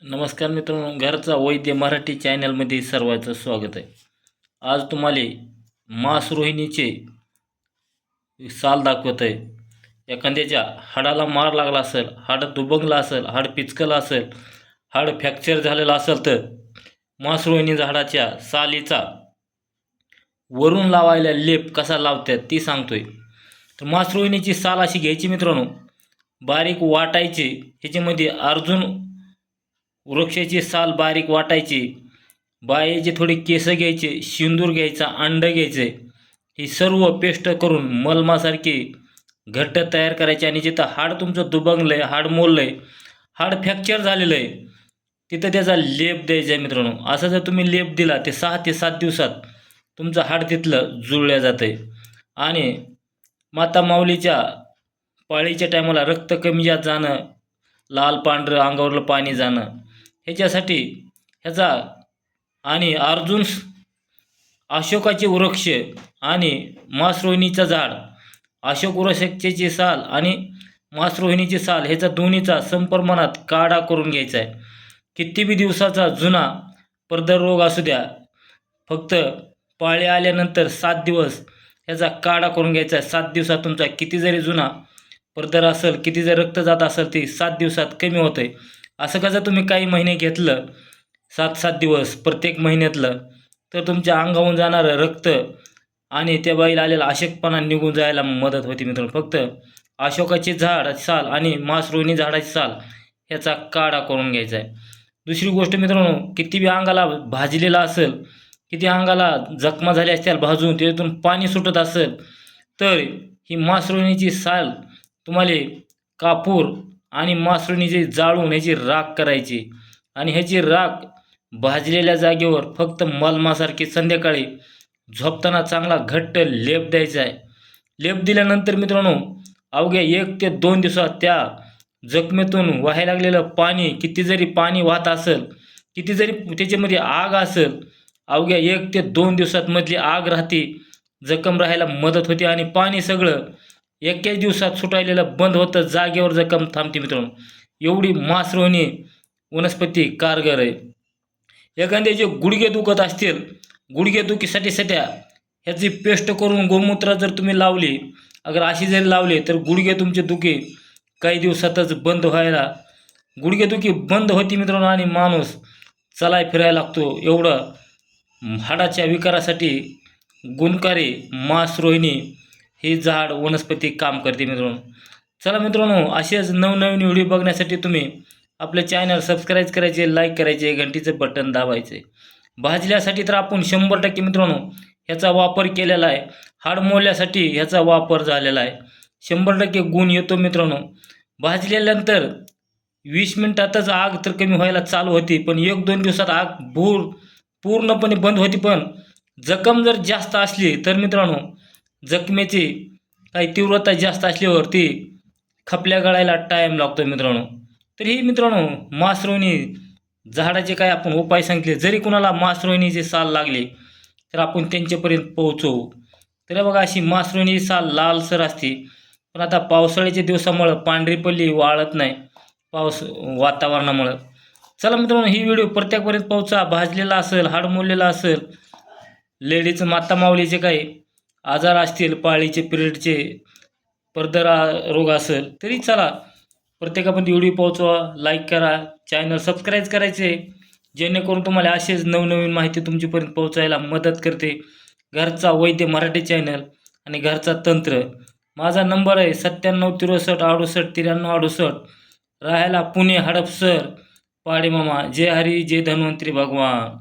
नमस्कार मित्रांनो, घरचा वैद्य मराठी चॅनलमध्ये सर्वांचं स्वागत आहे. आज तुम्हाला मास रोहिणीचे साल दाखवत आहे. एखाद्याच्या हाडाला मार लागला असेल, हाड दुबंगलं असेल, हाड पिचकलं असेल, हाड फ्रॅक्चर झालेलं असेल तर मास रोहिणी झाडाच्या सालीचा वरून लावायला लेप कसा लावतात ती सांगतोय. तर मास रोहिणीची साल अशी घ्यायची मित्रांनो, बारीक वाटायची, ह्याच्यामध्ये अर्जुन वृक्षाची साल बारीक वाटायची, बायेचे थोडे केस घ्यायचे, शिंदूर घ्यायचा, अंड घ्यायचे, ही सर्व पेस्ट करून मलमासारखी घट्ट तयार करायची. आणि जिथं हाड तुमचं दुबंगलं आहे, हाड मोडलं आहे, हाड फ्रॅक्चर झालेलं आहे, तिथं त्याचा लेप द्यायचा आहे मित्रांनो. असा जर तुम्ही लेप दिला ते 6 ते 7 दिवसात तुमचं हाड तिथलं जुळल्या जातं आहे. आणि माता माऊलीच्या पाळीच्या टायमाला रक्त कमी जात जाणं, लाल पांढरं अंगावरलं पाणी जाणं, ह्याच्यासाठी ह्याचा आणि अर्जुन अशोकाचे वृक्ष आणि मासरोहिणीचं झाड, अशोक वृक्षाची साल आणि मासरोहिणीची साल ह्याचा दोन्हीचा समप्रमाणात काढा करून घ्यायचा आहे. किती बी दिवसाचा जुना पडदा रोग असू द्या, फक्त पाळी आल्यानंतर 7 दिवस ह्याचा काढा करून घ्यायचा आहे. 7 दिवसात तुमचा किती जरी जुना पडदा असेल, किती जर रक्त जात असेल, ते 7 दिवसात कमी होतं आहे. असं का जर तुम्ही काही महिने घेतलं, 7-7 दिवस प्रत्येक महिन्यातलं, तर तुमच्या अंगावरून जाणारं रक्त आणि त्या बाईला आलेला अशक्तपणा निघून जायला मदत होती मित्रांनो. फक्त अशोकाचे झाड साल आणि मासरोहिणी झाडाची साल ह्याचा काढा करून घ्यायचा आहे. दुसरी गोष्ट मित्रांनो, किती बी अंगाला भाजलेला असेल, किती अंगाला जखमा झाल्या असतील भाजून, त्यातून पाणी सुटत असेल, तर ही मासरोहिणीची साल तुम्हाला कापूर आणि मासरोहिणीची जाळून ह्याची राख करायची. आणि ह्याची राख भाजलेल्या जागेवर फक्त मलमासारखी संध्याकाळी झोपताना चांगला घट्ट लेप द्यायचा आहे. लेप दिल्यानंतर मित्रांनो, अवघ्या 1 ते 2 दिवसात त्या जखमेतून व्हायला लागलेलं पाणी, किती जरी पाणी वाहत असेल, किती जरी त्याच्यामध्ये आग असेल, अवघ्या 1 ते 2 दिवसात मधली आग राहते, जखम राहायला मदत होते आणि पाणी सगळं एकाच दिवसात सुटायलेलं बंद होतं, जागेवर जखम थांबते मित्रांनो. एवढी मासरोहिणी वनस्पती कारगर आहे. एखाद्याचे गुडघे दुखत असतील, गुडघे दुखीसाठी ह्याची पेस्ट करून गोमूत्र जर तुम्ही लावली, अगर अशी जरी लावली, तर गुडघे तुमचे दुखी काही दिवसातच बंद व्हायला, गुडघेदुखी बंद होती मित्रांनो. आणि माणूस चलाय फिरायला लागतो. एवढं हाडाच्या विकारासाठी गुणकारी मासरोहिणी हे झाड वनस्पती काम करते मित्रांनो. चला मित्रांनो, असेच नवनवीन व्हिडिओ बघण्यासाठी तुम्ही आपले चॅनल सबस्क्राईब करायचे, लाईक करायचे, घंटीचं बटन दाबायचे. भाजल्यासाठी तर आपण 100% मित्रांनो ह्याचा वापर केलेला आहे. हाड मोडल्यासाठी ह्याचा वापर झालेला आहे. 100% गुण येतो मित्रांनो. भाजल्यानंतर 20 मिनिटातच आग तर कमी व्हायला चालू होती, पण 1-2 दिवसात आग पूर्णपणे बंद होती. पण जखम जर जास्त असली तर मित्रांनो, जखमेची काही तीव्रता जास्त असल्यावर ती खपल्या गळायला टाईम लागतो मित्रांनो. तर ही मित्रांनो मासरोहिणी झाडाचे काय आपण उपाय सांगितले. जरी कुणाला मासरोहिणीची साल लागली तर आपण त्यांच्यापर्यंत पोहोचवू. तर बघा, अशी मासरोहिणीची साल लालसर असते, पण आता पावसाळ्याच्या दिवसामुळं पांढरी पल्ली वाळत नाही वातावरणामुळं. चला मित्रांनो, ही व्हिडिओ प्रत्येकपर्यंत पोहोचा. भाजलेला असेल, हाड मोडलेला असेल, लेडीज माता माऊलीचे काही आजार असतील, पाळीचे पिरियडचे पडदा रोग असेल, तरी चला प्रत्येकापर्यंत व्हिडिओ पोहोचवा. लाईक करा, चॅनल सबस्क्राईब करायचे, जेणेकरून तुम्हाला असेच नवनवीन माहिती तुमच्यापर्यंत पोहोचायला मदत करते. घरचा वैद्य मराठी चॅनल आणि घरचा तंत्र. माझा नंबर आहे 97 63 68 93 68. राहायला पुणे हडपसर, पाडे मामा. जय हरी, जय धन्वंतरी भगवान.